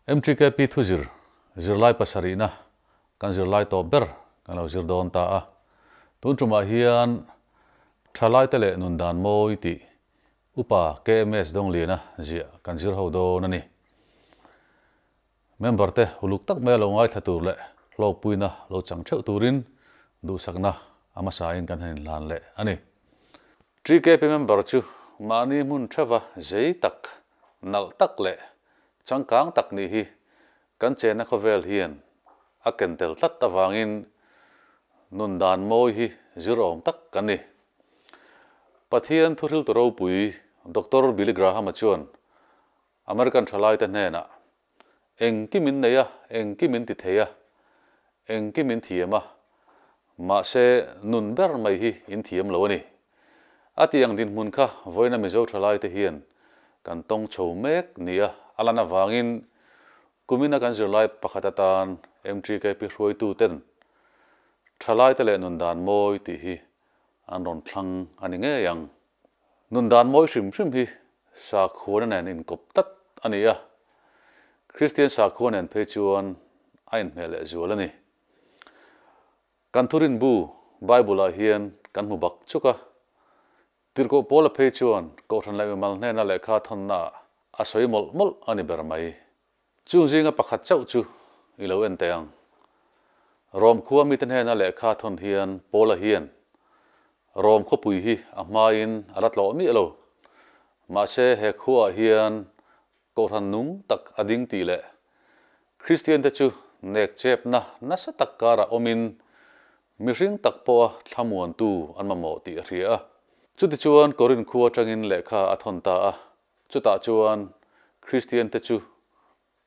MTKP thu zirlai pasari na kan zirlai to ber kan lo zir don ta a tun truma hian thalai tele nun dan moi ti upa KMS dong li na zia kan zir ho do na ni member te huluk tak me lo ngai thatur le lo puina lo chang theu turin du sakna ama sain kan hanin lan le ani TKP member chu mani mun thava zei tak nal tak le changkang tak ni hi kan chena khovel hian a kentel tlat tawangin nun dan moi hi zirom tak kan ni pathian thuril to ro pui Dr. Billy Graham chuan American thalai te hna engkimin neya engkimin ti theya engkimin thiama ma se nun ber mai hi in thiam lo ni atiang din mun kha voina mizo thalai te hian kan tong chho mek nia alana wangin kumina kan zirlai pakhatatan MTKP hroi tu ten thalai te le nun dan moi ti hi an ron thlang ani nge yang nun dan moi hrim hi sa khuan an in kop tat ania Christian sa khuan an phe chuan ain mele zualani kan thurin bu Bible a hian kan mu bak chuka tirko pola phe chuan ko than lai mal hne na lekha thon na a soi mol ani ber mai chu jinga pakhat chau chu ilo en teang rom khuwa mi ten hna lekha thon hian pola hian rom kho pui hi a hmain alat lo mi alo ma se he khuwa hian ko than nung tak ading ti le Christian te chu nek chep na nasa takkara omin mihring tak po thlamuan tu anma mo ti ria chuti chuan korin khuwa tangin lekha athon ta a chuta chuan Christian te chu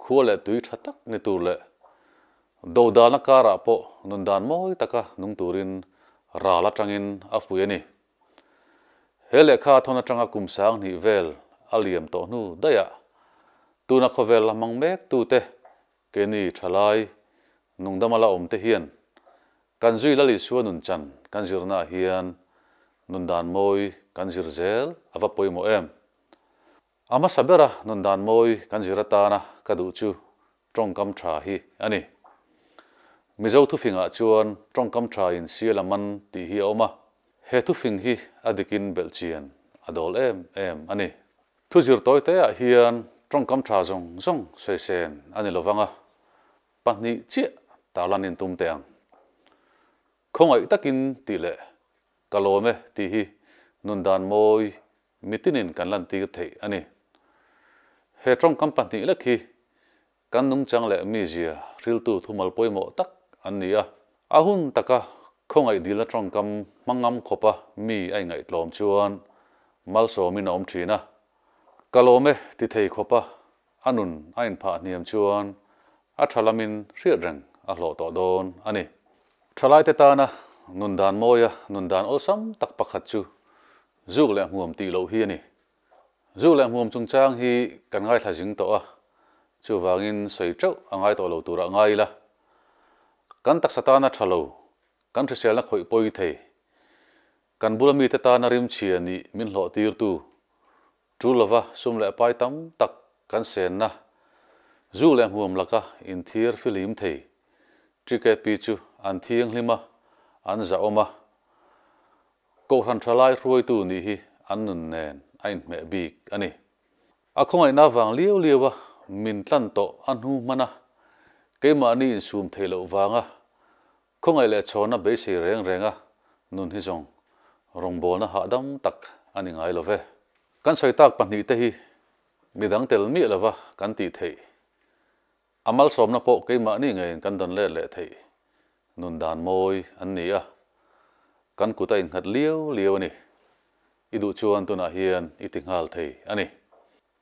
khuwa le tui thatak ni tur le do dana kara po nun dan moi taka nung turin rala tangin a pui ani he lekha thona tanga kum sang ni vel aliam to nu daya tuna khovel lamang mek tu te keni thalai nung damala om te hian kan zui lali suan nun chan kan zirna hian nun dan moi kan zir zel ava poimo em ama sabera nun dan moi kan zirata na kadu chu tongkam tha hi ani mizo thu finga chuan tongkam tha in sialaman ti hi oma he thu fing hi adikin belchian adol em ani thu zir toy te a hian tongkam tha zong sen ani lovanga pahni chi talanin tum teang khongai takin ti le kalome ti hi nun dan moi mitinin kan lan ti thei ani he trong company la khi kan nung chang le mi zia ril tu thumal poimo tak ania ahun taka khongai dila trong kam mangam khopa mi ai ngai tlom chuan malso min om thina kalome ti thei khopa anun ain pha niam chuan a thalamin riareng a hlo to don ani thalai te ta na nun dan moya nun dan osam tak pakhat chu zuk le hmuam ti lo hi ani zuk le hmuam chung chang hi kan ngai thla jing to a chu wangin soi trau angai to lo tura ngai la kan tak satana thalo kan thrisel na khoi poi thei kan bulami te ta na rim chi ani min hlo tir tu trulova sum le pai tam tak kan sen na zuk le hmuam laka in thir film thei TKP chu an thiang hlima an za oma ko han thalai ruai tu ni hi an nun nen ain me bik ani a khongai na wang liwa min tlan to an hu mana keima ni in sum thelo wanga khongai le chona be se renga nun hi jong rongbol na ha dam tak ani ngai love kan soi tak pahni te hi midang tel mi lawa kan ti thei amal somna po keima ni ngai kan don le thei nun dan moi an ni a kan kuta in khat liu ni idu chuan tuna hian itinghal thei ani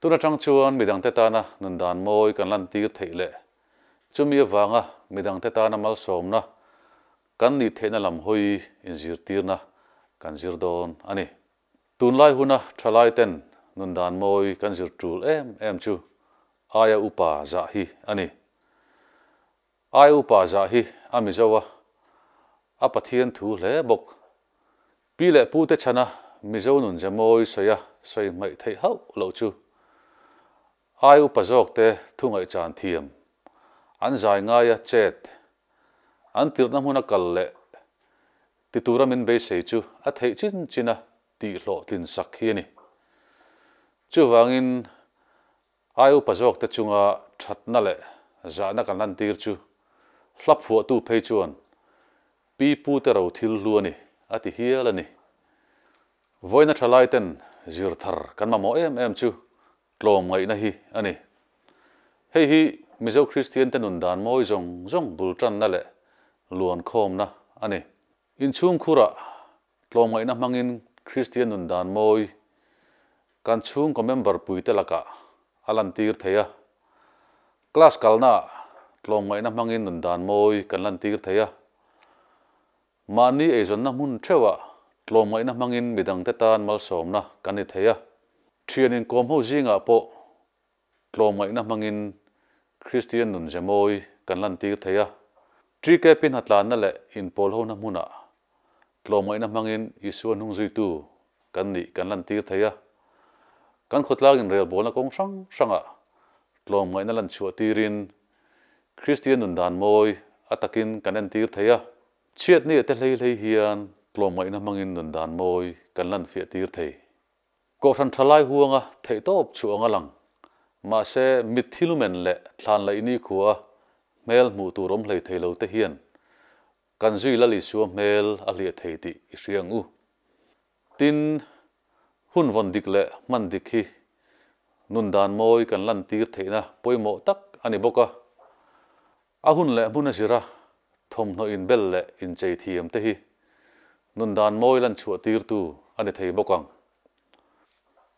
tuna chang chuan midang te ta na nun dan moi kan lan ti thei le chumi wanga midang te ta na mal somna kan ni theina lam hoi in zir tirna kan zir don ani tunlai huna thalai ten nun dan moi kan zir tul em chu aya upa za hi ani ai upa za hi ami zawa a pathian thu hle bok pi le pu te chana mizo nun jamoi soya soi mai thei hau lo chu ai upazok te thungai chan thiam an zai nga ya chet an tirna huna kalle ti tura min be sei chu a thei chin china ti hlo tin sak hi ni chu wangin ai upazok te chunga thatna le zana kan lan tir chu hlap hu tu phei chuan pi pu te ro thil lu ani ati hial ani voina thalai ten zir thar kan ma mo em chu tlom ngai na hi ani hei hi mizo christian ten nun dan moi zong bul tran na le luan khom na ani in chung khura tlom ngai na mangin christian nun dan moi kan chung ko member pui te laka alan tir theya class kalna tlom ngai na mangin nun dan moi kan lan tir theya mani e zon na mun thewa tlom ngai na mangin midang te tan mal som na kan ni theya thianin kom ho zinga po tlom ngai na mangin christian nun jamoi kan lan tir theya tri ke pin hatlan na le in pol ho na muna tlom ngai na mangin isuan hung zui tu kan ni kan lan tir theya kan khotlang in rel bol na kong sanga tlom ngai na lan chua tirin christian nun dan moi atakin kan an tir theya chiat ni te hlei hian tlom ngai na mangin nun dan moi kan lan fia tir thei ko than thalai huanga thei top chuanga lang ma se mithilumen le thlan lai ni khuwa mel mu tu rom hlei thei lo te hian kan zui la li suam mel a lia thei ti riang u tin hun von dik le man dik hi nun dan moi kan lan tir theina poimo tak ani boka a hun le mun azira thom no in bel le in chei thiam te hi nun dan moi lan chua tir tu ani thei bokang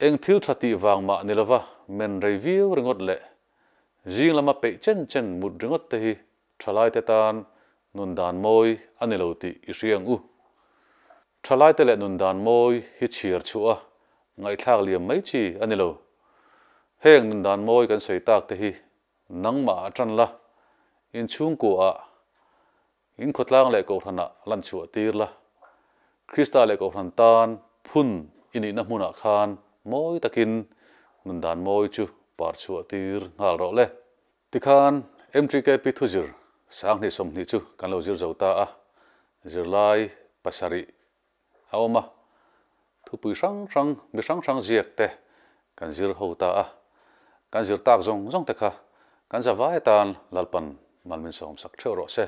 eng thil thati wang ma nilawa men review ringot le jing lama pe chen mut ringot te hi thalai te tan nun dan moi ani lo ti riang u thalai te le nun dan moi hi chiar chua ngai thak liam mai chi ani lo heng nun dan moi kan sei tak te hi nangma atran la in chung ko a in khotlang le ko thana lan chua tir la krista le ko than tan phun ini na hmuna khan moi takin nun dan moi chu par chua tir ngal ro le tikhan m3k p20 sang ni som ni chu kan lo zir zota a zirlai pasari awma thu pui sang ziek te kan zir ho ta a kan zir tak zong te kha kan zawai tan lalpan malmin som sak thero se